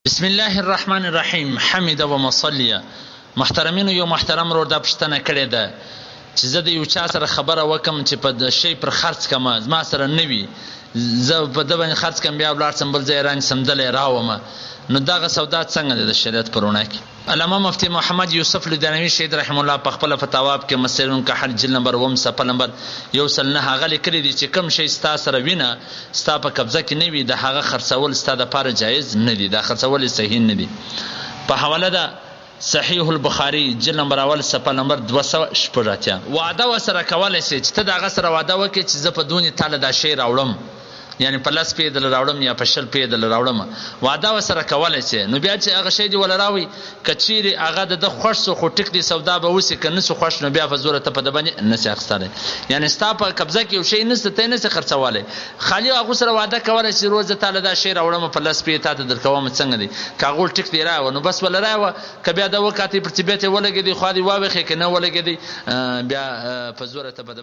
بسم الله الرحمن الرحیم. حمد و مصلیه. محترمینو، یو محترم ورور دا پوښتنه کړې ده چې زه د یو چا سره خبره وکم چې په شی پر خرڅ کما زما سره نه وي، زه په ده باندې خرڅ کم بیا ولاړ سم بل ځای رانج سمدلی راومه، نو دغه سودا څنګه ده د شریعت په رڼا کې؟ علامه مفتی محمد یوسف لدنوي شهید رحم الله په خپله فتاواب کې مسیرون که حل جلد نمبر 1 صفحه نمبر 109 هغه لیکلي دي چې کوم شی ستا سره وینه ستا په قبضه کې نه وي د هغه خرڅول ستا دپاره جایز نه دي، دا خرڅول صحیح نه دي. په حواله ده صحیح البخاري جلد نمبر 1 صفحه نمبر 280. وعده ورسره کولی شې چې ته د هغه سره وعده وکړې چې زه په دونې تاله دا شی راوړم، یعنی په 10 پیې دله راوړم یا په 20 پیې دله راوړم، وعده ورسره کولی شې. نو بیا چې هغه شی دې وله راوړي که چیرې هغه د ده خوښ سو خو ټیک دې سودا به وسي، که نه سو خوښ نو بیا په زوره ته په ده باندې نه سې اخیستلی، یعنی ستا په قبضه کې یو شی نشته ته یې نه سې خرڅولی، خالي هغو سره وعده کولی چې روز زه تاله دا شی راوړم په 10 پیې تا ته درکوم څنګه دی، که هغو ټیک دې راوړه نو بس وله راوړه، که بیا ده وکاتې پر طبیعت یې ولګېدی خوا دې واوښې که نه ولګېدی بیا په زوره ته به